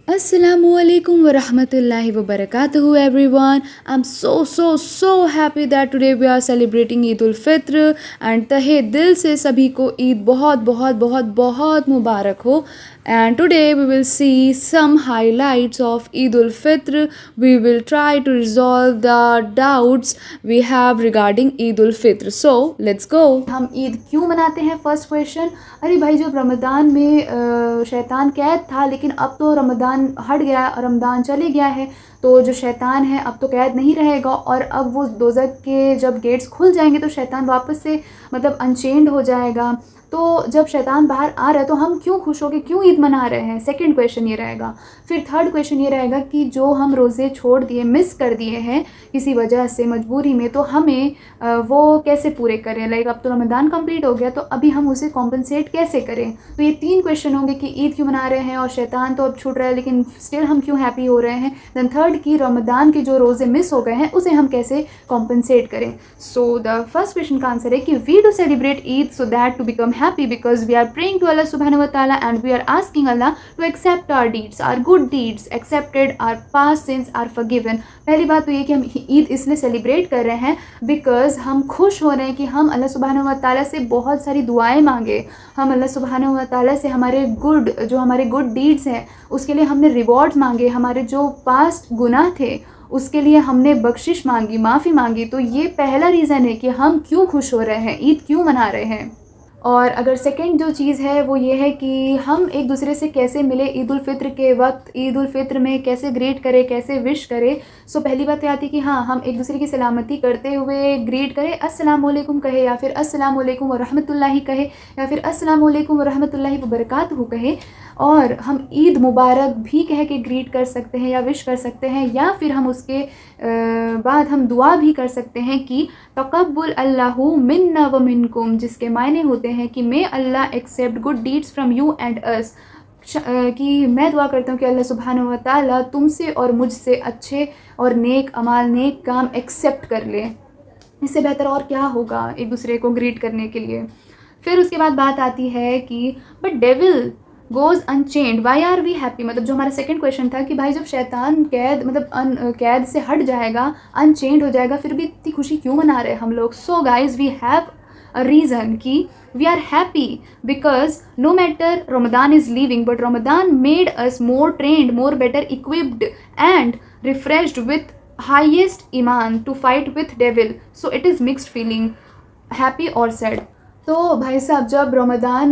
Assalamualaikum warahmatullahi wabarakatuh everyone. I'm so happy that today we are celebrating Eid ul Fitr and तहे दिल से सभी को ईद बहुत बहुत बहुत बहुत मुबारक हो. And today we will see some highlights of Eid ul Fitr. We will try to resolve the doubts we have regarding Eid ul Fitr. So let's go. हम ईद क्यों मनाते हैं? First question. अरे भाई, जब रमज़ान में शैतान कैद था, लेकिन अब तो रमज़ान हट गया, रमज़ान चले गया है, तो जो शैतान है अब तो कैद नहीं रहेगा और अब वो दोज़ख के जब गेट्स खुल जाएंगे तो शैतान वापस से मतलब अनचेंड हो जाएगा. तो जब शैतान बाहर आ रहा है तो हम क्यों खुश हो के क्यों ईद मना रहे हैं? सेकंड क्वेश्चन ये रहेगा. फिर थर्ड क्वेश्चन ये रहेगा कि जो हम रोज़े छोड़ दिए, मिस कर दिए हैं किसी वजह से, मजबूरी में, तो हमें वो कैसे पूरे करें? लाइक अब तो रमज़ान कंप्लीट हो गया, तो अभी हम उसे कॉम्पनसेट कैसे करें? तो ये 3 क्वेश्चन होंगे कि ईद क्यों मना रहे हैं और शैतान तो अब छूट रहा है लेकिन स्टिल हम क्यों हैप्पी हो रहे हैं. दैन थर्ड कि रमज़ान के जो रोज़े मिस हो गए हैं उसे हम कैसे कॉम्पनसेट करें. सो द फर्स्ट क्वेश्चन का आंसर है कि we do celebrate Eid so that to become happy because we are praying to Allah subhanahu wa ta'ala and we are asking Allah to accept our deeds, our good deeds accepted, our past sins are forgiven. पहली बात तो ये कि हम ईद इसलिए celebrate कर रहे हैं बिकॉज़ हम खुश हो रहे हैं कि हम अल्लाह सुब्हानहू व तआला से बहुत सारी दुआएं मांगे. हम अल्लाह सुब्हानहू व तआला से हमारे गुड डीड्स हैं उसके लिए हमने रिवॉर्ड्स मांगे, हमारे जो पास्ट गुनाह थे उसके लिए हमने बख्शिश मांगी, माफ़ी मांगी. तो ये पहला रीज़न है कि हम क्यों खुश हो रहे हैं, ईद क्यों मना रहे हैं. और अगर सेकंड जो चीज़ है वो ये है कि हम एक दूसरे से कैसे मिले ईद उल फ़ित्र के वक्त, ईद उल फ़ित्र में कैसे ग्रीट करें, कैसे विश करें. सो पहली बात ये आती है कि हाँ, हम एक दूसरे की सलामती करते हुए ग्रीट करें, अस्सलामु अलैकुम कहे या फिर अस्सलामु अलैकुम व रहमतुल्लाहि कहे या फिर अस्सलामु अलैकुम व रहमतुल्लाहि व बरकातहू कहे. और हम ईद मुबारक भी कह के ग्रीट कर सकते हैं या विश कर सकते हैं, या फिर हम उसके बाद हम दुआ भी कर सकते हैं कि तक़ब्बुल अल्लाहु मिन्ना व मिनकुम, जिसके मायने होते हैं कि may Allah accept good deeds from you and us, कि मैं दुआ करता हूँ कि अल्लाह सुब्हानहू व तआला तुमसे और मुझसे अच्छे और नेक अमाल, नेक काम एक्सेप्ट कर ले. इससे बेहतर और क्या होगा एक दूसरे को ग्रीट करने के लिए. फिर उसके बाद बात आती है कि but devil goes unchained why are we happy. मतलब जो हमारा सेकंड क्वेश्चन था कि भाई जब शैतान कैद से हट जाएगा, अनचेंड हो जाएगा, फिर भी इतनी खुशी क्यों मना रहे हैं हम लोग. So guys we have a reason कि we are happy because no matter Ramadan is leaving but Ramadan made us more trained, more better equipped and refreshed with highest ईमान to fight with devil. So it is mixed feeling, happy और sad. तो भाई साहब जब रमज़ान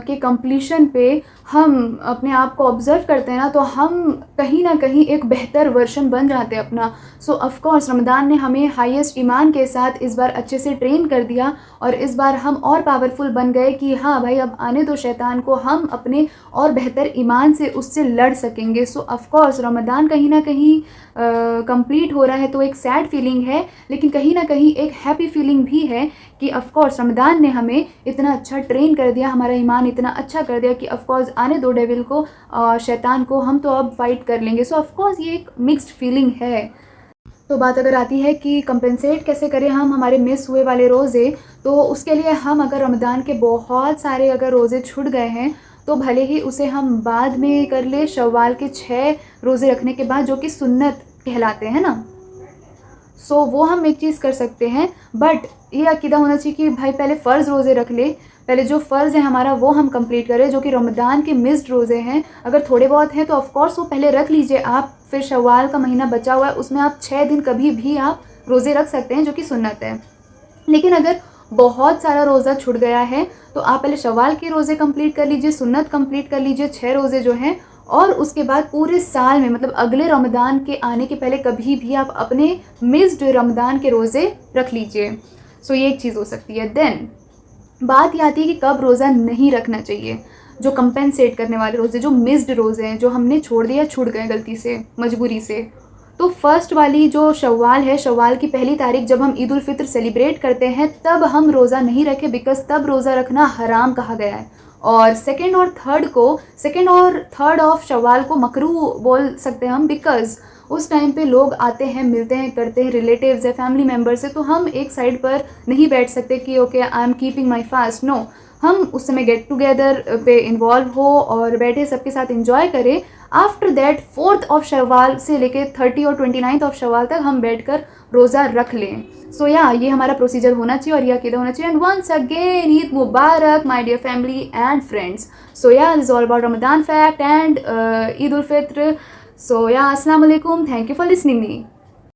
के completion पे हम अपने आप को ऑब्ज़र्व करते हैं ना, तो हम कहीं ना कहीं एक बेहतर वर्जन बन जाते हैं अपना. सो ऑफ़ कोर्स रमज़ान ने हमें हाईएस्ट ईमान के साथ इस बार अच्छे से ट्रेन कर दिया और इस बार हम और पावरफुल बन गए कि हाँ भाई अब आने दो शैतान को, हम अपने और बेहतर ईमान से उससे लड़ सकेंगे. सो ऑफ़ कोर्स रमज़ान कहीं ना कहीं कंप्लीट हो रहा है तो एक सैड फीलिंग है, लेकिन कहीं ना कहीं एक हैप्पी फीलिंग भी है कि ऑफ़ कोर्स रमज़ान ने हमें इतना अच्छा ट्रेन कर दिया, हमारा ईमान इतना अच्छा कर दिया कि ऑफ़ कोर्स आने दो डेविल को, शैतान को, हम तो अब फाइट कर लेंगे. सो ऑफ़ कोर्स ये एक मिक्स्ड फीलिंग है. तो बात अगर आती है कि कंपेंसेट कैसे करें हम हमारे मिस हुए वाले रोज़े, तो उसके लिए हम अगर रमज़ान के बहुत सारे अगर रोज़े छूट गए हैं तो भले ही उसे हम बाद में कर ले, शव्वाल के 6 रोज़े रखने के बाद, जो कि सुन्नत कहलाते हैं ना. सो वो हम एक चीज़ कर सकते हैं, बट ये अकीदा होना चाहिए कि भाई पहले फ़र्ज़ रोज़े रख ले, पहले जो फ़र्ज़ है हमारा वो हम कंप्लीट करें, जो कि रमज़ान के मिस्ड रोज़े हैं. अगर थोड़े बहुत हैं तो ऑफ़ कोर्स वो पहले रख लीजिए आप. फिर शव्वाल का महीना बचा हुआ है, उसमें आप 6 दिन कभी भी आप रोज़े रख सकते हैं, जो कि सुन्नत है. लेकिन अगर बहुत सारा रोज़ा छूट गया है तो आप पहले शव्वाल के रोज़े कंप्लीट कर लीजिए, सुन्नत कंप्लीट कर लीजिए, 6 रोज़े जो हैं, और उसके बाद पूरे साल में मतलब अगले रमज़ान के आने के पहले कभी भी आप अपने मिस्ड रमज़ान के रोज़े रख लीजिए. सो ये एक चीज़ हो सकती है. देन बात ये आती है कि कब रोज़ा नहीं रखना चाहिए. जो कंपेंसेट करने वाले रोज़े, जो मिस्ड रोज़े हैं, जो हमने छोड़ दिया, छूट गए गलती से, मजबूरी से. तो फर्स्ट वाली जो शव्वाल है, शव्वाल की पहली तारीख जब हम ईद उल फ़ित्र सेलिब्रेट करते हैं तब हम रोज़ा नहीं रखें बिकॉज़ तब रोज़ा रखना हराम कहा गया है. और सेकंड और थर्ड ऑफ शव्वाल को मकरूह बोल सकते हैं हम, बिकॉज़ उस टाइम पे लोग आते हैं, मिलते हैं, करते हैं, रिलेटिव्स है, फैमिली मेम्बर्स है, तो हम एक साइड पर नहीं बैठ सकते कि okay I am keeping my fast. No, हम उस समय गेट टुगेदर पे इन्वॉल्व हो और बैठे सबके साथ इंजॉय करें after that 4th of Shawwal से लेके 30 और 29th ऑफ शवाल तक हम बैठकर रोज़ा रख लें। सो या ये हमारा प्रोसीजर होना चाहिए और यह अकीदा होना चाहिए। And once again Eid Mubarak my dear family and friends. So yeah this is all about Ramadan fact and Eid ul Fitr. So yeah अस्सलाम वालेकुम, thank you for listening me.